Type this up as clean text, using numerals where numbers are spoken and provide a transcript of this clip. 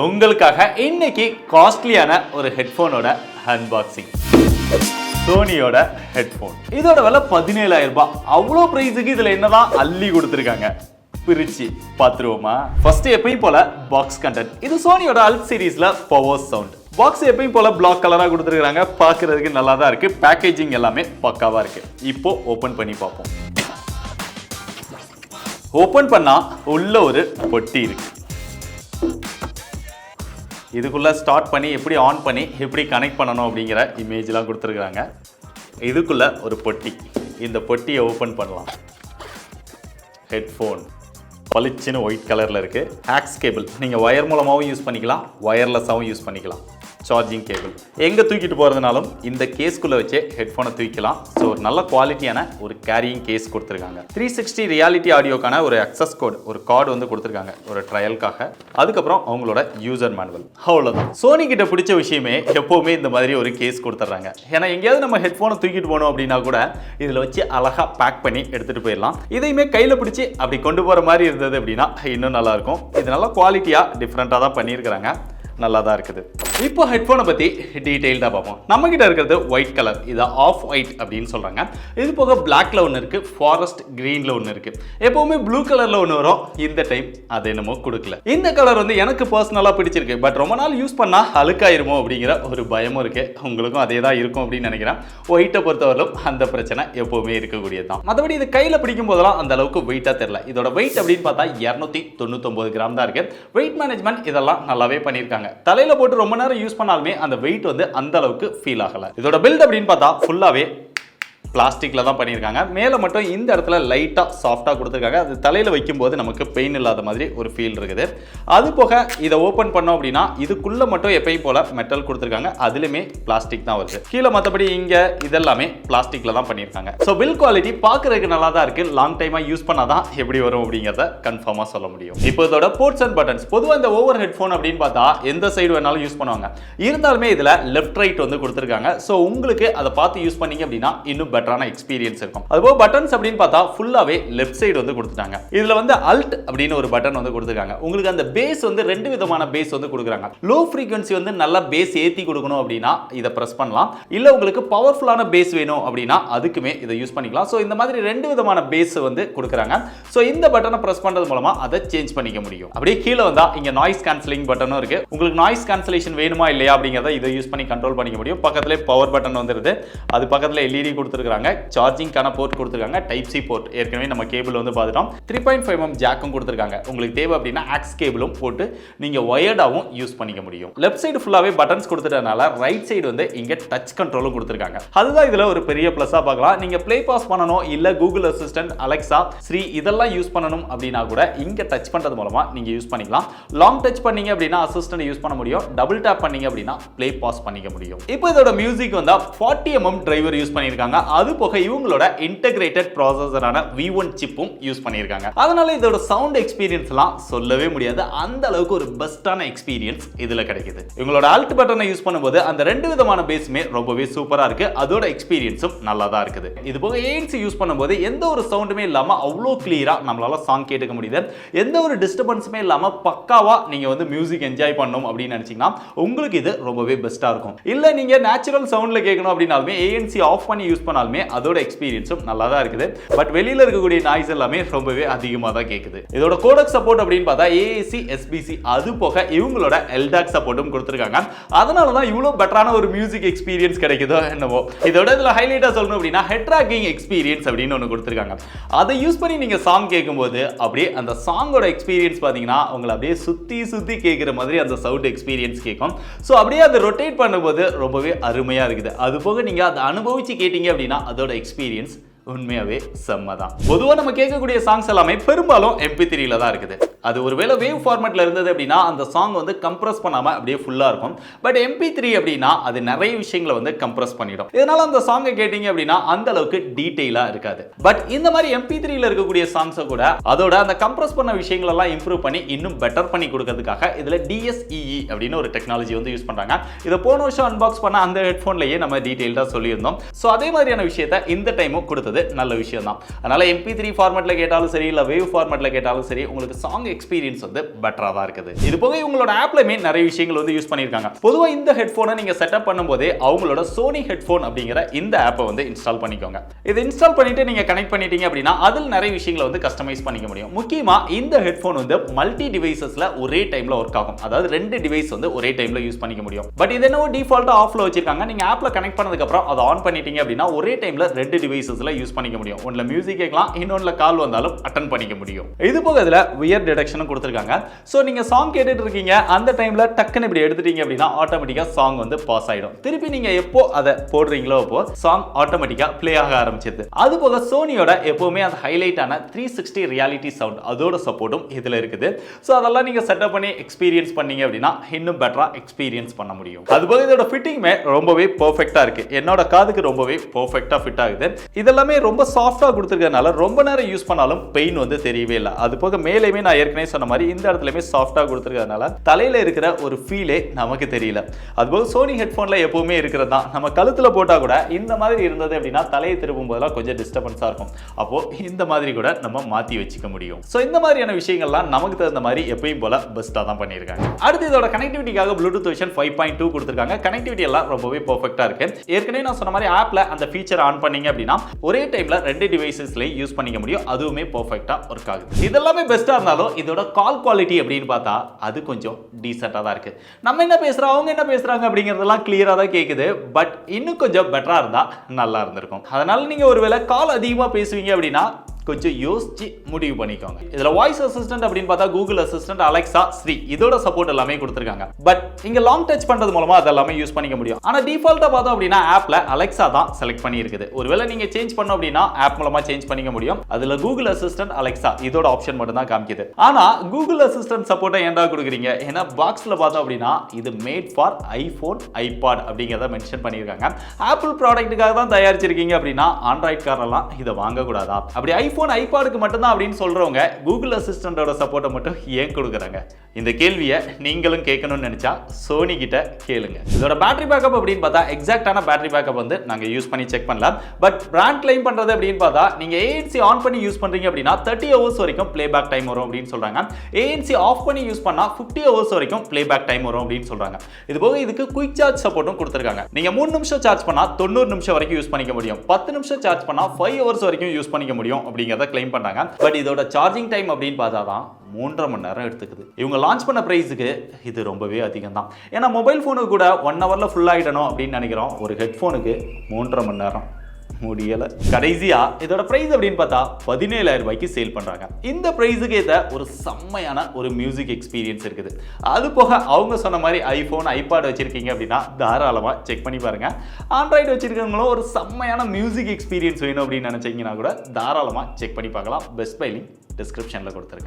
உங்களுக்காக இன்னைக்கு காஸ்ட்லியான ஒரு ஹெட்ஃபோனோட அன்பாக்சிங். சோனியோட ஹெட்ஃபோன். இதோட விலை 17,000 ரூபாய். அவ்வளோ பிரைஸுக்கு இதுல என்னதான் அள்ளி கொடுத்துருக்காங்க பிரிச்சு பார்த்துருவோமா? ஃபர்ஸ்ட் எப்பயும் போல பாக்ஸ் கண்டென்ட். இது சோனியோட ULT சீரீஸ்ல பவர் சவுண்ட். பாக்ஸ் எப்பயும் போல பிளாக் கலரா கொடுத்துருக்காங்க. பார்க்கறதுக்கு நல்லா தான் இருக்கு. பேக்கேஜிங் எல்லாமே பக்காவா இருக்கு. இப்போ ஓபன் பண்ணி பார்ப்போம். ஓபன் பண்ணா உள்ள ஒரு பொட்டி இருக்கு. இதுக்குள்ள ஸ்டார்ட் பண்ணி எப்படி ஆன் பண்ணி எப்படி கனெக்ட் பண்ணணும் அப்படிங்கிற இமேஜ்லாம் கொடுத்துருக்காங்க. இதுக்குள்ள ஒரு பொட்டி. இந்த பொட்டியை ஓபன் பண்ணலாம். ஹெட்ஃபோன் பளிச்சுன்னு ஒயிட் கலர்ல இருக்கு. Aux cable. நீங்க வயர் மூலமாகவும் யூஸ் பண்ணிக்கலாம், வயர்லெஸ்ஸாகவும் யூஸ் பண்ணிக்கலாம். Charging cable. எங்கே தூக்கிட்டு போகிறதுனாலும் இந்த கேஸ்க்குள்ளே வச்சே ஹெட்ஃபோனை தூக்கிக்கலாம். ஸோ ஒரு நல்ல குவாலிட்டியான ஒரு கேரியிங் கேஸ் கொடுத்துருக்காங்க. 360 ரியாலிட்டி ஆடியோக்கான ஒரு அக்சஸ் கோட், ஒரு கார்டு வந்து கொடுத்துருக்காங்க ஒரு ட்ரையலுக்காக. அதுக்கப்புறம் அவங்களோட யூசர் மேனுவல். அவ்வளோதான். சோனி கிட்ட பிடிச்ச விஷயமே எப்போவுமே இந்த மாதிரி ஒரு கேஸ் கொடுத்துட்றாங்க. ஏன்னா எங்கேயாவது நம்ம ஹெட்ஃபோனை தூக்கிட்டு போனோம் அப்படின்னா கூட இதில் வச்சு அழகாக பேக் பண்ணி எடுத்துகிட்டு போயிடலாம். இதையுமே கையில் பிடிச்சி அப்படி கொண்டு போகிற மாதிரி இருந்தது அப்படின்னா இன்னும் நல்லாயிருக்கும். இது நல்லா குவாலிட்டியாக டிஃப்ரெண்ட்டாக தான் பண்ணியிருக்கிறாங்க. நல்லா தான் இருக்குது. இப்போ ஹெட்ஃபோனை பற்றி டீட்டெயில்டாக பார்ப்போம். நம்மக்கிட்ட இருக்கிறது ஒயிட் கலர். இதை ஆஃப் ஒயிட் அப்படின்னு சொல்கிறாங்க. இது போக பிளாக்ல ஒன்று இருக்குது, ஃபாரஸ்ட் க்ரீனில் ஒன்று இருக்குது. எப்போவுமே ப்ளூ கலரில் ஒன்று வரும். இந்த டைம் அது என்னமோ கொடுக்கல. இந்த கலர் வந்து எனக்கு பர்சனலாக பிடிச்சிருக்கு. பட் ரொம்ப நாள் யூஸ் பண்ணால் அழுக்காயிருமோ அப்படிங்கிற ஒரு பயமும் இருக்குது. உங்களுக்கும் அதே தான் இருக்கும் அப்படின்னு நினைக்கிறேன். ஒயிட்டை பொறுத்தவரையிலும் அந்த பிரச்சனை எப்போவுமே இருக்கக்கூடியது தான். மற்றபடி இது கையில் பிடிக்கும் போதெல்லாம் அந்த அளவுக்கு வெயிட்டாக தெரியல. இதோட வெயிட் அப்படின்னு பார்த்தா 299 கிராம் தான் இருக்குது. வெயிட் மேனேஜ்மெண்ட் இதெல்லாம் நல்லாவே பண்ணியிருக்காங்க. தலையில போட்டு ரொம்ப நேரம் யூஸ் பண்ணாலுமே அந்த வெயிட் வந்து அந்த அளவுக்கு ஃபீல் ஆகல. இதோட பில்ட் அப்படின்னு பார்த்தா ஃபுல்லாவே பிளாஸ்டிக்ல தான் பண்ணியிருக்காங்க. மேலே மட்டும் இந்த இடத்துல லைட்டாக சாஃப்டாக கொடுத்துருக்காங்க. அது தலையில் வைக்கும்போது நமக்கு பெயின் இல்லாத மாதிரி ஒரு ஃபீல் இருக்குது. அது போக இதை ஓப்பன் பண்ணோம் அப்படின்னா இதுக்குள்ளே மட்டும் எப்பயும் போல மெட்டல் கொடுத்துருக்காங்க. அதுலேயுமே பிளாஸ்டிக் தான் வருது. கீழே மற்றபடி இங்கே இதெல்லாமே பிளாஸ்டிக்ல தான் பண்ணியிருக்காங்க. ஸோ பில் குவாலிட்டி பார்க்கறதுக்கு நல்லா தான் இருக்கு. லாங் டைமாக யூஸ் பண்ணாதான் எப்படி வரும் அப்படிங்கிறத கன்ஃபார்மாக சொல்ல முடியும். இப்போ இதோட போர்ட்ஸ் அண்ட் பட்டன்ஸ். பொதுவாக இந்த ஓவர் ஹெட்ஃபோன் அப்படின்னு பார்த்தா எந்த சைடு வேணாலும் யூஸ் பண்ணுவாங்க. இருந்தாலுமே இதில் லெஃப்ட் ரைட் வந்து கொடுத்துருக்காங்க. ஸோ உங்களுக்கு அதை பார்த்து யூஸ் பண்ணீங்க அப்படின்னா இன்னும் பெட்டரான எக்ஸ்பீரியன்ஸ் இருக்கும். அதுபோக பட்டன்ஸ் அப்படின்னு பார்த்தா ஃபுல்லாவே லெஃப்ட் சைடு வந்து கொடுத்துட்டாங்க. இதுல வந்து ULT அப்படின்னு ஒரு பட்டன் வந்து கொடுத்துருக்காங்க. உங்களுக்கு அந்த பேஸ் வந்து ரெண்டு விதமான பேஸ் வந்து கொடுக்குறாங்க. லோ ஃப்ரீக்வன்சி வந்து நல்லா பேஸ் ஏத்தி கொடுக்கணும் அப்படின்னா இதை பிரஸ் பண்ணலாம். இல்ல உங்களுக்கு பவர்ஃபுல்லான பேஸ் வேணும் அப்படின்னா அதுக்குமே இதை யூஸ் பண்ணிக்கலாம். ஸோ இந்த மாதிரி ரெண்டு விதமான பேஸ் வந்து கொடுக்குறாங்க. ஸோ இந்த பட்டனை பிரஸ் பண்றது மூலமா அதை சேஞ்ச் பண்ணிக்க முடியும். அப்படியே கீழே வந்தா இங்க நாய்ஸ் கேன்சலிங் பட்டனும் இருக்கு. உங்களுக்கு நாய்ஸ் கேன்சலேஷன் வேணுமா இல்லையா அப்படிங்கிறத இதை யூஸ் பண்ணி கண்ட்ரோல் பண்ணிக்க முடியும். பக்கத்துல பவர் பட்டன் வந்துருது. அது பக்கத்துல LED கொடுத்துருக்காங்க. சார்ஜிங்கான போர்ட் கொடுத்துருக்காங்க. டைப் சி போர்ட் ஏற்கனவே நம்ம கேபிள் வந்து பார்த்துட்டோம். 3.5 mm ஜாக்கும் கொடுத்துருக்காங்க. உங்களுக்கு தேவை அப்படின்னா ஆக்ஸ் கேபிளும் போட்டு நீங்க வயர்டாவும் யூஸ் பண்ணிக்க முடியும். லெஃப்ட் சைடு ஃபுல்லாவே பட்டன்ஸ் கொடுத்துட்டனால ரைட் சைடு வந்து இங்க டச் கண்ட்ரோலும் கொடுத்துருக்காங்க. அதுதான் இதுல ஒரு பெரிய பிளஸா பார்க்கலாம். நீங்க ப்ளே பாஸ் பண்ணணும் இல்ல கூகுள் அசிஸ்டன்ட், அலெக்சா, ஸ்ரீ இதெல்லாம் யூஸ் பண்ணணும் அப்படின்னா கூட இங்க டச் பண்றது மூலமா நீங்க யூஸ் பண்ணிக்கலாம். லாங் டச் பண்ணீங்க அப்படின்னா அசிஸ்டன்ட் யூஸ் பண்ண முடியும். டபுள் டேப் பண்ணீங்க அப்படின்னா ப்ளே பாஸ் பண்ணிக்க முடியும். இப்போ இதோட மியூசிக் வந்தா 40 mm டிரைவர் யூஸ் பண்ணிருக்காங்க. அது போக இவங்களோட இன்டகிரேட்டட் ப்ராசஸரான V1 சிப்பும் யூஸ் பண்ணியிருக்காங்க. அதனால இதோட சவுண்ட் எக்ஸ்பீரியன்ஸ்லாம் சொல்லவே முடியாது. அந்த அளவுக்கு ஒரு பெஸ்டான எக்ஸ்பீரியன்ஸ் இதுல கிடைக்குது. இவங்களோட ALT பட்டனை யூஸ் பண்ணும்போது அந்த ரெண்டு விதமான பேஸுமே ரொம்பவே சூப்பரா இருக்கு. அதோட எக்ஸ்பீரியன்ஸும் நல்லா தான் இருக்குது. இது போக ANC யூஸ் பண்ணும்போது எந்த ஒரு சவுண்டுமே இல்லாம அவ்வளோ கிளியரா நம்மளால சாங் கேட்டுக்க முடியுது. எந்த ஒரு டிஸ்டர்பன்ஸுமே இல்லாம பக்காவா நீங்க வந்து மியூசிக் என்ஜாய் பண்ணணும் அப்படின்னு நினைச்சீங்கன்னா உங்களுக்கு இது ரொம்பவே பெஸ்டா இருக்கும். இல்ல நீங்க நேச்சுரல் சவுண்ட்ல கேட்கணும் அப்படின்னாலுமே ANC ஆஃப் பண்ணி யூஸ் பண்ணாலுமே அதோட எக்ஸ்பீரியன்ஸும் நல்லா தான் இருக்குது. பட் வெளியில இருக்கக்கூடிய நாய்ஸ் எல்லாமே ரொம்பவே அதிகமாக தான் கேட்குது. இதோட கோடெக் சப்போர்ட் அப்படின்னு பார்த்தா AAC, SBC அது போக இவங்களோட LDAC சப்போர்ட்டும் கொடுத்துருக்காங்க. அதனால தான் இவ்வளோ பெட்டரான ஒரு மியூசிக் எக்ஸ்பீரியன்ஸ் கிடைக்குதோ என்னவோ. இதோட இதில் ஹைலைட்டாக சொல்லணும் அப்படின்னா ஹெட் ட்ராக்கிங் எக்ஸ்பீரியன்ஸ் அப்படின்னு ஒன்று கொடுத்துருக்காங்க. அதை யூஸ் பண்ணி நீங்கள் சாங் கேட்கும்போது அப்படியே அந்த சாங்கோட எக்ஸ்பீரியன்ஸ் பார்த்தீங்கன்னா உங்களை அப்படியே சுற்றி சுற்றி கேட்குற மாதிரி அந்த சவுண்ட் எக்ஸ்பீரியன்ஸ் கேட்கும். ஸோ அப்படியே அதை ரொட்டேட் பண்ணும்போது ரொம்பவே அருமையாக இருக்குது. அது போக நீங்கள் அதை அனுபவிச்சு கேட்டீங்க அப்படின்னா அதோட எக்ஸ்பீரியன்ஸ் உண்மையாவே செம்மதான். பொதுவா நம்ம கேட்கக்கூடிய சாங்ஸ் எல்லாமே பெரும்பாலும் MP3ல தான் இருக்குது. அது ஒருவேளை வேவ் ஃபார்மேட்ல இருந்தது அப்படின்னா அந்த சாங் வந்து கம்ப்ரஸ் பண்ணாம அப்படியே ஃபுல்லா இருக்கும். பட் MP3 அப்படின்னா அது நிறைய விஷயங்களை வந்து கம்ப்ரஸ் பண்ணிடும். இதனால அந்த சாங்கை கேட்டீங்க அப்படின்னா அந்த அளவுக்கு டீடைலா இருக்காது. பட் இந்த மாதிரி MP3ல இருக்கக்கூடிய சாங்ஸை கூட அதோட அந்த கம்ப்ரஸ் பண்ண விஷயங்கள் எல்லாம் இம்ப்ரூவ் பண்ணி இன்னும் பெட்டர் பண்ணி கொடுக்கிறதுக்காக இதுல DSEE அப்படின்னு ஒரு டெக்னாலஜி வந்து யூஸ் பண்றாங்க. இதை போன வருஷம் அன்பாக்ஸ் பண்ண அந்த ஹெட்ஃபோன்லயே நம்ம டீடைல்டா சொல்லியிருந்தோம். ஸோ அதே மாதிரியான விஷயத்தை இந்த டைமும் கொடுத்தது என்பது நல்ல விஷயம் தான். அதனால MP3 ஃபார்மேட்ல கேட்டாலும் சரி இல்ல வேவ் ஃபார்மேட்ல கேட்டாலும் சரி உங்களுக்கு சாங் எக்ஸ்பீரியன்ஸ் வந்து பெட்டரா தான் இருக்குது. இது போக இவங்களோட ஆப்லயுமே நிறைய விஷயங்கள் வந்து யூஸ் பண்ணிருக்காங்க. பொதுவா இந்த ஹெட்போனை நீங்க செட்டப் பண்ணும்போதே அவங்களோட Sony ஹெட்போன் அப்படிங்கிற இந்த ஆப்பை வந்து இன்ஸ்டால் பண்ணிக்கோங்க. இது இன்ஸ்டால் பண்ணிட்டு நீங்க கனெக்ட் பண்ணிட்டீங்க அப்படின்னா அதில் நிறைய விஷயங்களை வந்து கஸ்டமைஸ் பண்ணிக்க முடியும். முக்கியமா இந்த ஹெட்போன் வந்து மல்டி டிவைசஸ்ல ஒரே டைம்ல ஒர்க் ஆகும். அதாவது 2 டிவைஸ் வந்து ஒரே டைம்ல யூஸ் பண்ணிக்க முடியும். பட் இது என்னவோ டிஃபால்ட்டா ஆஃப்ல வச்சிருக்காங்க. நீங்க ஆப்ல கனெக்ட் பண்ணதுக்கு அப்புறம் அதை ஆன் பண்ணிட்டீங்க அப்படின்னா ஒரே டைம்ல 2 டிவைசஸ்ல யூஸ் பண்ணிக்க முடியும். ஒண்ணுல மியூசிக் கேட்கலாம், இன்னொன்னுல கால் வந்தாலும் அட்டெண்ட் பண்ணிக்க முடியும். இது போக இதுல வியர் டிடெக்ஷனும் கொடுத்திருக்காங்க. சோ நீங்க சாங் கேட்டுட்டு இருக்கீங்க, அந்த டைம்ல டக்குன்னு இப்படி எடுத்துட்டீங்க அப்படின்னா ஆட்டோமேட்டிக்கா சாங் வந்து பாஸ் ஆயிடும். திருப்பி நீங்க எப்போ அதை போடுறீங்களோ அப்போ சாங் ஆட்டோமேட்டிக்கா ப்ளே ஆக ஆரம்பிச்சிருது. அது போக சோனியோட எப்பவுமே அந்த ஹைலைட்டான 360 ரியாலிட்டி சவுண்ட் அதோட சப்போர்ட்டும் இதுல இருக்குது. சோ அதெல்லாம் நீங்க செட்டப் பண்ணி எக்ஸ்பீரியன்ஸ் பண்ணீங்க அப்படின்னா இன்னும் பெட்டரா எக்ஸ்பீரியன்ஸ் பண்ண முடியும். அது போக இதோட ஃபிட்டிங்மே ரொம்பவே பெர்ஃபெக்ட்டா இருக்கு. என்னோட காதுக்கு ரொம்பவே பெர்ஃபெக்ட்டா ஃபிட் ஆகுது. இதெல்லாமே ரொம்ப சாஃப்ட்டா கொடுத்திருக்கிறதுனால ரொம்ப நேரம் யூஸ் பண்ணாலும் பெயின் வந்து தெரியவே இல்லை. அது போக மேலேயுமே நான் ஏற்கனவே சொன்ன மாதிரி இந்த இடத்துலயுமே சாஃப்ட்டா கொடுத்திருக்கிறதுனால தலையில இருக்கிற ஒரு ஃபீலே நமக்கு தெரியல. அது போக சோனி ஹெட்போன்ல எப்பவுமே இருக்கிறது தான். நம்ம கழுத்துல போட்டா கூட இந்த மாதிரி இருந்தது அப்படின்னா தலையை திருப்பும் போதெல்லாம் கொஞ்சம் டிஸ்டர்பன்ஸா இருக்கும். அப்போ இந்த மாதிரி கூட நம்ம மாத்தி வச்சுக்க முடியும். சோ இந்த மாதிரியான விஷயங்கள்லாம் நமக்கு தகுந்த மாதிரி எப்பயும் போல பெஸ்டா தான் பண்ணிருக்காங்க. அடுத்து இதோட கனெக்டிவிட்டிக்காக ப்ளூடூத் வெர்ஷன் 5.2 கொடுத்திருக்காங்க. கனெக்டிவிட்டி எல்லாம் ரொம்பவே பெர்ஃபெக்ட்டா இருக்கு. ஏற்கனவே நான் சொன்ன மாதிரி ஆப்ல அந்த ஃபீச்சர் ஆன் பண்ணீங்க அப்படின்னா ஒரே டைம்ல 2 டிவைசஸ்ல யூஸ் பண்ணிக்க முடியும். அதுவுமே பெர்ஃபெக்ட்டா ஒர்க் ஆகுது. இதெல்லாமே பெஸ்டா இருந்தாலும் இதோட கால் குவாலிட்டி அப்படின்னு பார்த்தா அது கொஞ்சம் டீசென்ட்டா தான் இருக்கு. நம்ம என்ன பேசுறோம், அவங்க என்ன பேசுறாங்க அப்படிங்கறதெல்லாம் கிளியரா தான் கேக்குது. பட் இன்னும் கொஞ்சம் பெட்டரா இருந்தா நல்லா இருந்திருக்கும். அதனால நீங்க ஒருவேளை கால் அதிகமா பேசுவீங்க அப்படின்னா கொஞ்சம் யோசிச்சு முடிவு பண்ணிக்கோங்க. இதுல வாய்ஸ் அசிஸ்டன்ட் அப்படின்னு பார்த்தா கூகுள் அசிஸ்டன்ட், அலெக்சா, ஸ்ரீ இதோட சப்போர்ட் எல்லாமே கொடுத்திருக்காங்க. பட் இங்க லாங் டச் பண்றது மூலமா அதெல்லாமே யூஸ் பண்ணிக்க முடியும். ஆனா டிஃபால்ட்டா பார்த்தோம் அப்படின்னா ஆப்ல அலெக்சா தான் செலக்ட் பண்ணி இருக்குது. ஒருவேளை நீங்க சேஞ்ச் பண்ணோம் அப்படின்னா ஆப் மூலமா சேஞ்ச் பண்ணிக்க முடியும். அதுல கூகுள் அசிஸ்டன்ட், அலெக்சா இதோட ஆப்ஷன் மட்டும் தான் காமிக்குது. ஆனா கூகுள் அசிஸ்டன்ட் சப்போர்ட்டை ஏன்டா கொடுக்குறீங்க? ஏன்னா பாக்ஸ்ல பார்த்தோம் அப்படின்னா இது மேட் ஃபார் ஐபோன், ஐபாட் அப்படிங்கறத மென்ஷன் பண்ணிருக்காங்க. ஆப்பிள் ப்ராடக்ட்டுக்காக தான் தயாரிச்சிருக்கீங்க அப்படின்னா ஆண்ட்ராய்ட் காரெல்லாம் இதை வாங்க கூடாதா? அப்படி ஐபோன், ஐபாடுக்கு மட்டும்தான் அப்படின்னு சொல்றவங்க கூகுள் அசிஸ்டன்டோட சப்போர்ட்டை மட்டும் ஏன் கொடுக்குறாங்க? இந்த கேள்வியை நீங்களும் கேட்கணும்னு நினைச்சா சோனி கிட்ட கேளுங்க. இதோட பேட்டரி பேக்கப் அப்படின்னு பார்த்தா எக்ஸாக்டான பேட்டரி பேக்கப் வந்து நாங்க யூஸ் பண்ணி செக் பண்ணலாம். பட் பிராண்ட் கிளைம் பண்றது அப்படின்னு பார்த்தா நீங்க ANC ஆன் பண்ணி யூஸ் பண்றீங்க அப்படின்னா 30 ஹவர்ஸ் வரைக்கும் பிளேபேக் டைம் வரும் அப்படின்னு சொல்றாங்க. ANC ஆஃப் பண்ணி யூஸ் பண்ணா 50 ஹவர்ஸ் வரைக்கும் பிளேபேக் டைம் வரும் அப்படின்னு சொல்றாங்க. இது போக இதுக்கு குயிக் சார்ஜ் சப்போர்ட்டும் கொடுத்திருக்காங்க. நீங்க 3 நிமிஷம் சார்ஜ் பண்ணா 90 நிமிஷம் வரைக்கும் யூஸ் பண்ணிக்க முடியும். 10 நிமிஷம் சார்ஜ் பண்ணா 5 ஹவர்ஸ் வரைக்கும் யூஸ் பண்ணிக்க முடியும் அப்படிங்கறத கிளைம் பண்றாங்க. பட் இதோட சார்ஜிங் டைம் அப்படின்னு பார்த்தா தான் 3.5 மணி நேரம் எடுத்துக்குது. இவங்க லான்ச் பண்ண பிரைஸுக்கு இது ரொம்பவே அதிகம் தான். ஏன்னா மொபைல் ஃபோனுக்கு கூட 1 ஹவர்ல ஃபுல் ஆயிடணும் அப்படின்னு நினைக்கிறோம். ஒரு ஹெட்ஃபோனுக்கு 3.5 மணி நேரம் முடியல. கடைசியா இதோட பிரைஸ் அப்படின்னு பார்த்தா 17,000 ரூபாய்க்கு சேல் பண்றாங்க. இந்த பிரைஸுக்கு ஏத்த ஒரு செம்மையான ஒரு மியூசிக் எக்ஸ்பீரியன்ஸ் இருக்குது. அது போக அவங்க சொன்ன மாதிரி ஐபோன், ஐபாட் வச்சிருக்கீங்க அப்படின்னா தாராளமா செக் பண்ணி பாருங்க. ஆண்ட்ராய்டு வச்சிருக்கவங்களும் ஒரு செம்மையான மியூசிக் எக்ஸ்பீரியன்ஸ் வேணும் அப்படின்னு நினைச்சீங்கன்னா கூட தாராளமா செக் பண்ணி பார்க்கலாம். பெஸ்ட் பை லிங்க் டிஸ்கிரிப்ஷன்ல கொடுத்துருக்கேன்.